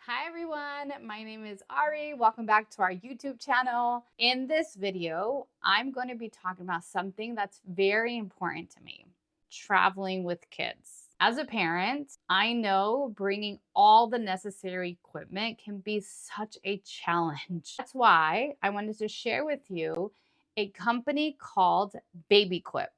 Hi everyone, my name is Ari. Welcome back to our YouTube channel. In this video, I'm going to be talking about something that's very important to me, traveling with kids. As a parent, I know bringing all the necessary equipment can be such a challenge. That's why I wanted to share with you a company called Baby Quip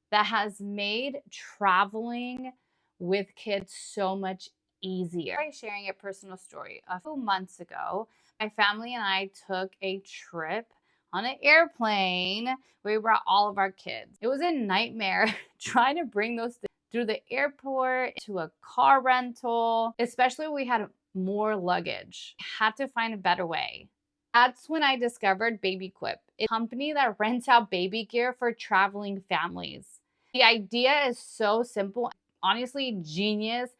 that has made traveling with kids so much easier. By sharing a personal story, a few months ago, my family and I took a trip on an airplane where we brought all of our kids. It was a nightmare trying to bring those things through the airport to a car rental, especially when we had more luggage. Had to find a better way. That's when I discovered Baby Quip, a company that rents out baby gear for traveling families. The idea is so simple, honestly genius.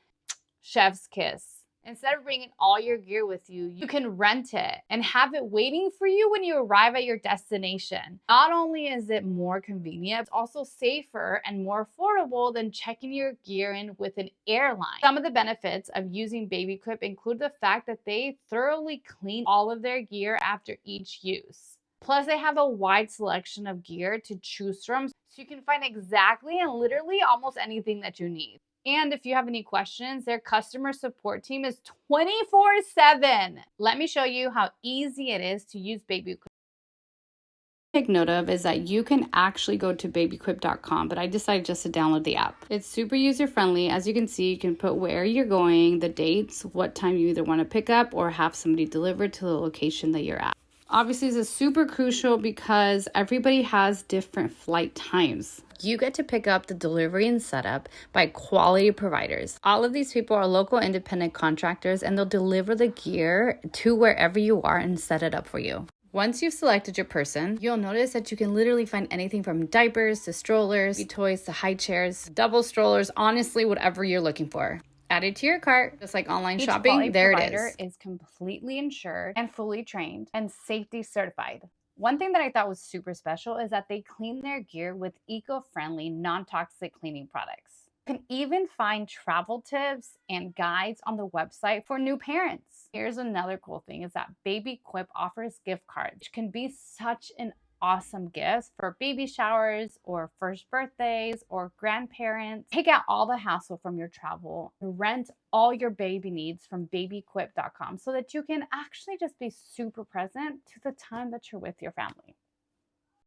Chef's kiss. Instead of bringing all your gear with you, you can rent it and have it waiting for you when you arrive at your destination. Not only is it more convenient, it's also safer and more affordable than checking your gear in with an airline. Some of the benefits of using Baby Quip include the fact that they thoroughly clean all of their gear after each use. Plus, they have a wide selection of gear to choose from, so you can find exactly and literally almost anything that you need. And if you have any questions, their customer support team is 24/7. Let me show you how easy it is to use Baby Quip. Take note of is that you can actually go to babyquip.com, but I decided just to download the app. It's super user friendly. As you can see, you can put where you're going, the dates, what time you either want to pick up or have somebody delivered to the location that you're at. Obviously, this is super crucial because everybody has different flight times. You get to pick up the delivery and setup by quality providers. All of these people are local independent contractors and they'll deliver the gear to wherever you are and set it up for you. Once you've selected your person, you'll notice that you can literally find anything from diapers to strollers, toys to high chairs, double strollers, honestly, whatever you're looking for. Add it to your cart, just like online shopping, there it is. Each provider is completely insured and fully trained and safety certified. One thing that I thought was super special is that they clean their gear with eco-friendly, non-toxic cleaning products. You can even find travel tips and guides on the website for new parents. Here's another cool thing is that Baby Quip offers gift cards, which can be such an awesome gifts for baby showers or first birthdays or grandparents. Take out all the hassle from your travel. Rent all your baby needs from babyquip.com so that you can actually just be super present to the time that you're with your family.